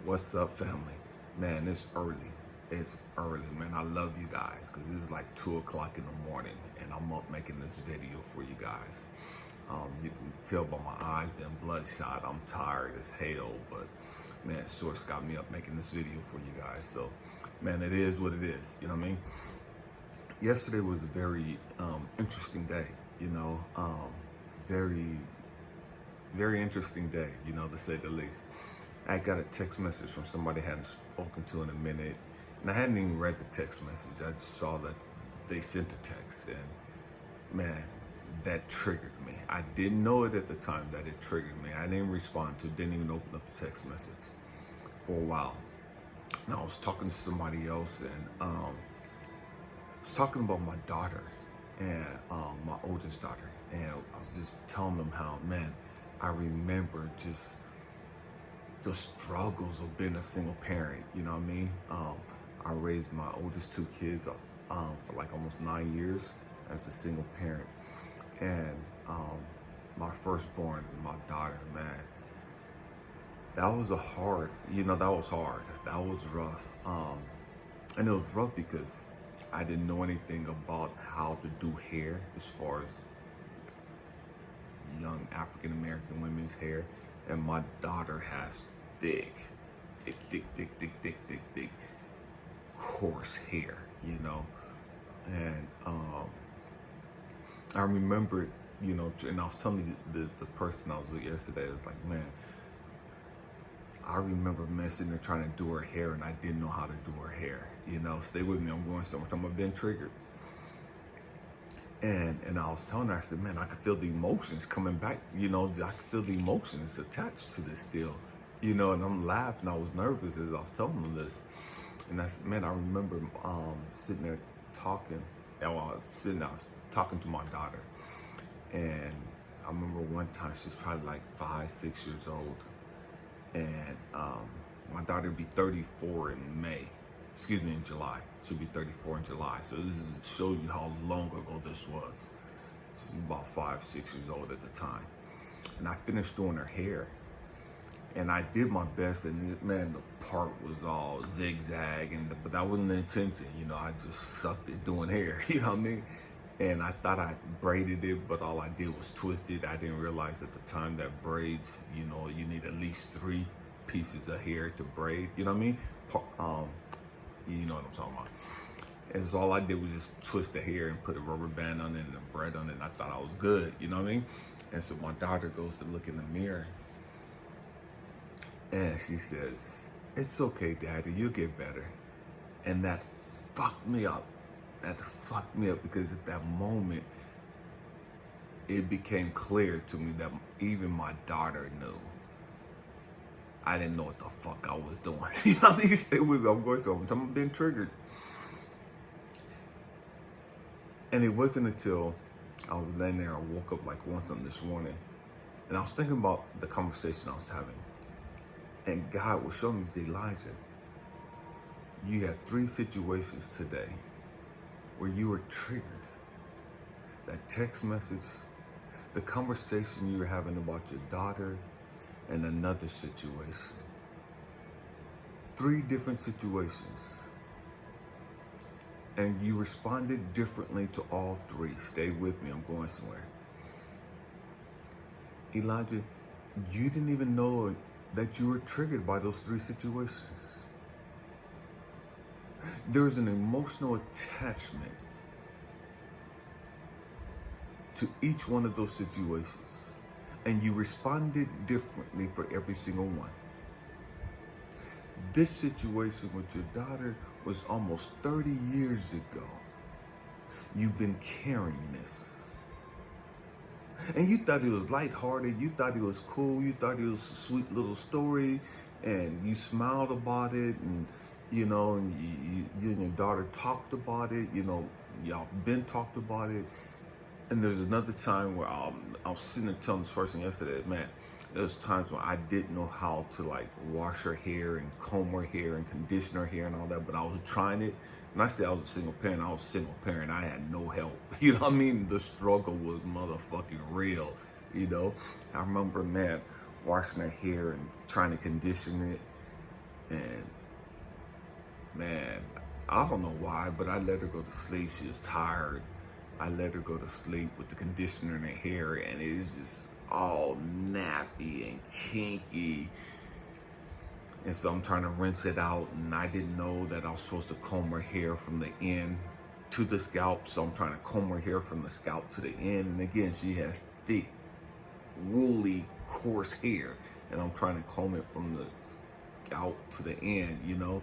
What's up, family? Man, it's early. It's early, man. I love you guys because this is like 2 o'clock in the morning and I'm up making this video for you guys. You can tell by my eyes being bloodshot, I'm tired as hell, but man, Source got me up making this video for you guys. So, man, it is what it is. You know what I mean? Yesterday was a very interesting day, very, very interesting day, to say the least. I got a text message from somebody I hadn't spoken to in a minute, and I hadn't even read the text message. I just saw that they sent the text, and man, that triggered me. I didn't know it at the time that it triggered me. I didn't respond to it, didn't even open up the text message for a while. And I was talking to somebody else, and I was talking about my daughter, and my oldest daughter, and I was just telling them how, man, I remember just the struggles of being a single parent, you know what I mean? I raised my oldest 2 kids for like almost 9 years as a single parent. And my firstborn, my daughter, man, that was that was hard. That was rough. And it was rough because I didn't know anything about how to do hair as far as young African-American women's hair. And my daughter has thick, coarse hair, And I remember, and I was telling the person I was with yesterday, it was like, man, I remember sitting there trying to do her hair and I didn't know how to do her hair. Stay with me, I'm going somewhere. I've been triggered. And I was telling her, I said, man, I could feel the emotions coming back, I could feel the emotions attached to this deal, and I'm laughing. I was nervous as I was telling them this. And I said, man, I remember sitting there talking, I was talking to my daughter. And I remember one time, she's probably like 5, 6 years old. And my daughter would be 34 in July. She'll be 34 in July. So this shows you how long ago this was. She was about 5, 6 years old at the time. And I finished doing her hair. And I did my best, and man, the part was all zigzag, but that wasn't the intention. I just sucked at doing hair, you know what I mean? And I thought I braided it, but all I did was twist it. I didn't realize at the time that braids, you need at least 3 pieces of hair to braid, you know what I mean? You know what I'm talking about. And so all I did was just twist the hair and put a rubber band on it and a braid on it, and I thought I was good, you know what I mean? And so my daughter goes to look in the mirror, and she says, "It's okay, Daddy, you'll get better." And that fucked me up. That fucked me up because at that moment, it became clear to me that even my daughter knew. I didn't know what the fuck I was doing. You know what I mean? Stay with me. I'm going somewhere. I'm being triggered. And it wasn't until I was laying there, I woke up like one something this morning, and I was thinking about the conversation I was having. And God was showing me, Elijah, you had 3 situations today where you were triggered. That text message, the conversation you were having about your daughter, and another situation. 3 different situations. And you responded differently to all 3. Stay with me, I'm going somewhere. Elijah, you didn't even know that you were triggered by those 3 situations. There's an emotional attachment to each one of those situations. And you responded differently for every single one. This situation with your daughter was almost 30 years ago. You've been carrying this. And you thought it was lighthearted, you thought it was cool, you thought it was a sweet little story, and you smiled about it, and you and your daughter talked about it, y'all been talked about it. And there's another time where I was sitting there telling this person yesterday, man, there's times when I didn't know how to like wash her hair and comb her hair and condition her hair and all that, but I was trying it. And I said I was a single parent, I was a single parent, I had no help. You know what I mean? The struggle was motherfucking real, I remember, man, washing her hair and trying to condition it. And man, I don't know why, but I let her go to sleep. She was tired. I let her go to sleep with the conditioner in her hair, and it was just all nappy and kinky. And so I'm trying to rinse it out, and I didn't know that I was supposed to comb her hair from the end to the scalp. So I'm trying to comb her hair from the scalp to the end. And again, she has thick, woolly, coarse hair, and I'm trying to comb it from the scalp to the end, you know.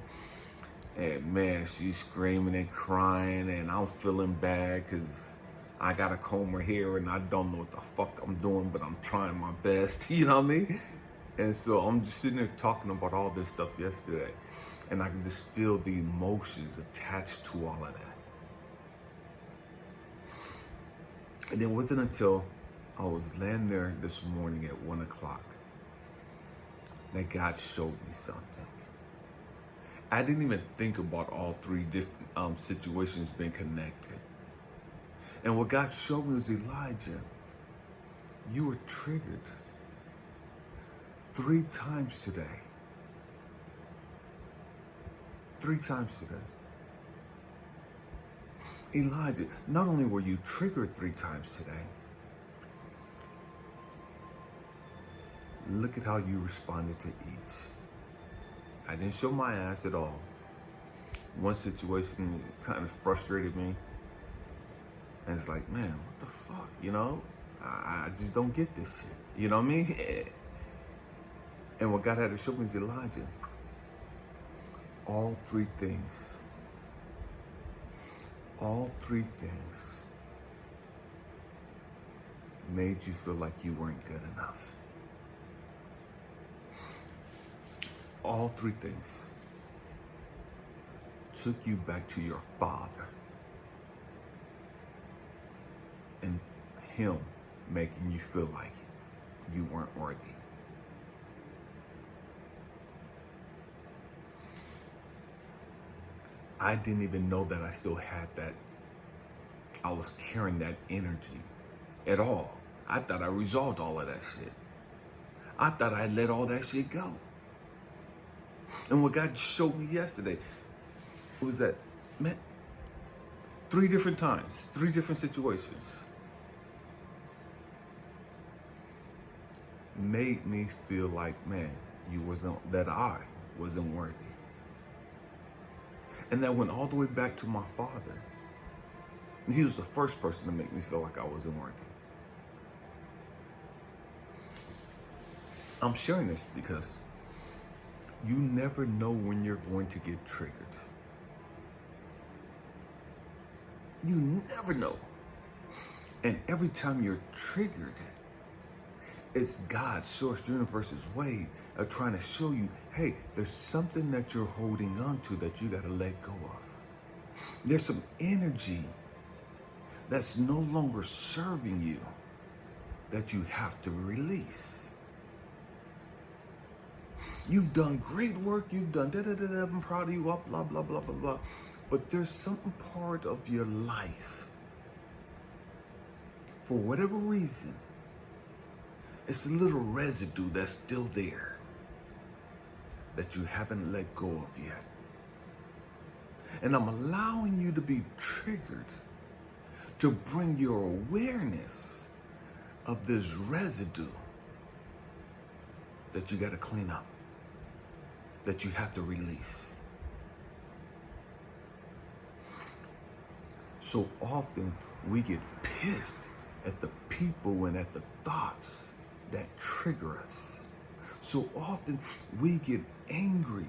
And man, she's screaming and crying, and I'm feeling bad because I gotta comb her hair, and I don't know what the fuck I'm doing, but I'm trying my best, you know what I mean? And so I'm just sitting there talking about all this stuff yesterday, and I can just feel the emotions attached to all of that. And it wasn't until I was laying there this morning at 1 o'clock that God showed me something. I didn't even think about all three different situations being connected. And what God showed me was, Elijah, you were triggered 3 times today. 3 times today. Elijah, not only were you triggered 3 times today, look at how you responded to each. I didn't show my ass at all. One situation kind of frustrated me. And it's like, man, what the fuck, you know? I just don't get this shit. You know what I mean? And what God had to show me is, Elijah, all 3 things made you feel like you weren't good enough. All 3 things took you back to your father and him making you feel like you weren't worthy. I didn't even know that I still had that. I was carrying that energy at all. I thought I resolved all of that shit. I thought I let all that shit go. And what God showed me yesterday was that, man, 3 different times, 3 different situations made me feel like, man, I wasn't worthy. And that went all the way back to my father. And he was the first person to make me feel like I wasn't worthy. I'm sharing this because you never know when you're going to get triggered. You never know. And every time you're triggered, it's God's source, universe's way of trying to show you, hey, there's something that you're holding on to that you got to let go of. There's some energy that's no longer serving you that you have to release. You've done great work. You've done da-da-da-da. I'm proud of you. Blah, blah, blah, blah, blah, blah. But there's some part of your life, for whatever reason, it's a little residue that's still there that you haven't let go of yet. And I'm allowing you to be triggered to bring your awareness of this residue that you got to clean up, that you have to release. So often we get pissed at the people and at the thoughts that trigger us. So often we get angry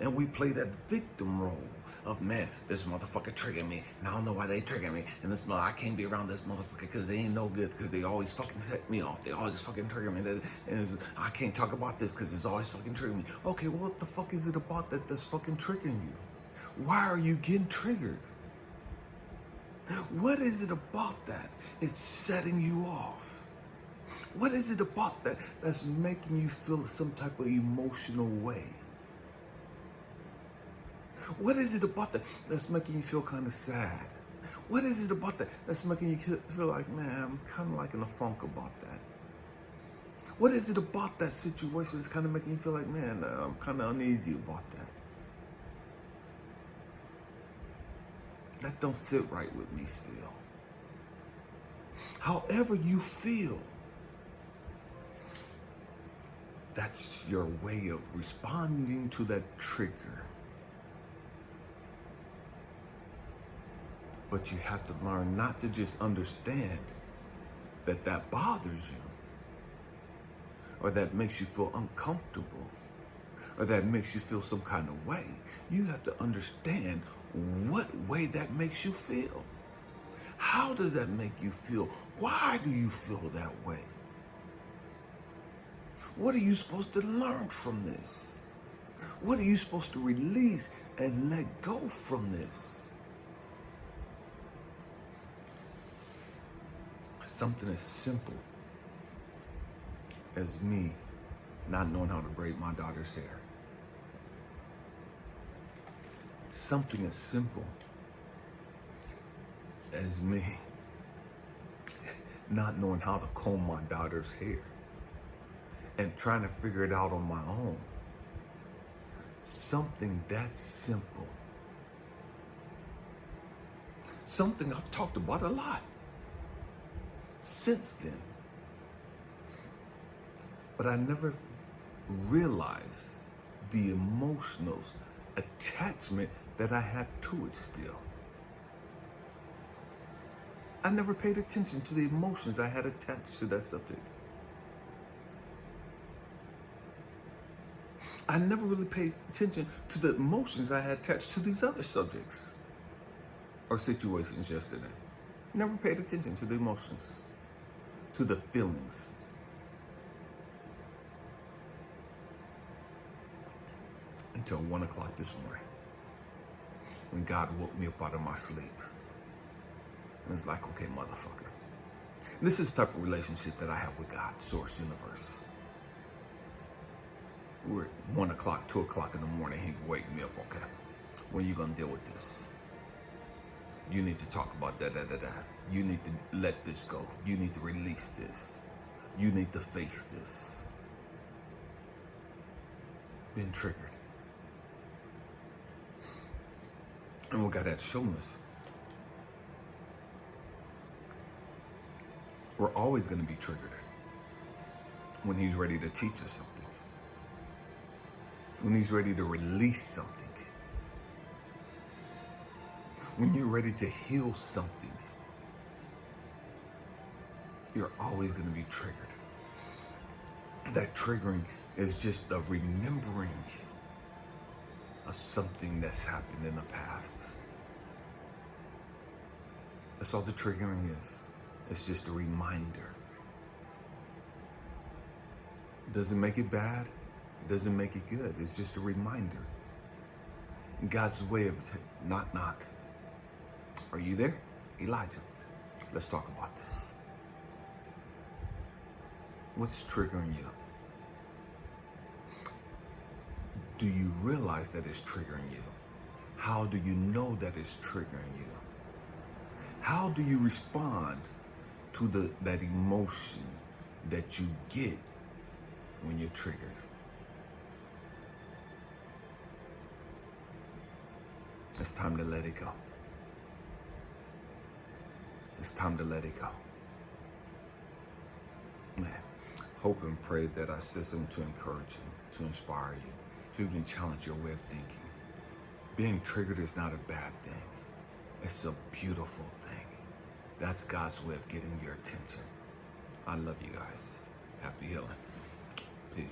and we play that victim role of, man, this motherfucker triggered me, and I don't know why they trigger me, and this I can't be around this motherfucker because they ain't no good, because they always fucking set me off, they always fucking trigger me, and I can't talk about this because it's always fucking triggering me. Okay, well, what the fuck is it about that's fucking triggering you? Why are you getting triggered? What is it about that? It's setting you off. What is it about that that's making you feel some type of emotional way? What is it about that that's making you feel kind of sad? What is it about that that's making you feel like, man, I'm kind of like in a funk about that? What is it about that situation that's kind of making you feel like, man, I'm kind of uneasy about that? That don't sit right with me still. However you feel, that's your way of responding to that trigger. But you have to learn not to just understand that that bothers you, or that makes you feel uncomfortable, or that makes you feel some kind of way. You have to understand what way that makes you feel. How does that make you feel? Why do you feel that way? What are you supposed to learn from this? What are you supposed to release and let go from this? Something as simple as me not knowing how to braid my daughter's hair. Something as simple as me not knowing how to comb my daughter's hair and trying to figure it out on my own. Something that simple. Something I've talked about a lot since then. But I never realized the emotional attachment that I had to it still. I never paid attention to the emotions I had attached to that subject. I never really paid attention to the emotions I had attached to these other subjects or situations yesterday. Never paid attention to the emotions, to the feelings. Until 1 o'clock this morning, when God woke me up out of my sleep. And it's like, okay, motherfucker. This is the type of relationship that I have with God, Source, Universe. We're at 1 o'clock, 2 o'clock in the morning, he wake me up, okay? When you gonna deal with this? You need to talk about that. You need to let this go. You need to release this. You need to face this. Been triggered. And what God had shown us, we're always going to be triggered when he's ready to teach us something, when he's ready to release something, when you're ready to heal something. You're always going to be triggered. That triggering is just a remembering of something that's happened in the past. That's all the triggering is. It's just a reminder. Doesn't make it bad. Doesn't make it good. It's just a reminder. God's way of knock, knock. Are you there? Elijah, let's talk about this. What's triggering you? Do you realize that it's triggering you? How do you know that it's triggering you? How do you respond to that emotion that you get when you're triggered? It's time to let it go. It's time to let it go. Man, hope and pray that I said something to encourage you, to inspire you, to even challenge your way of thinking. Being triggered is not a bad thing. It's a beautiful thing. That's God's way of getting your attention. I love you guys. Happy healing. Peace.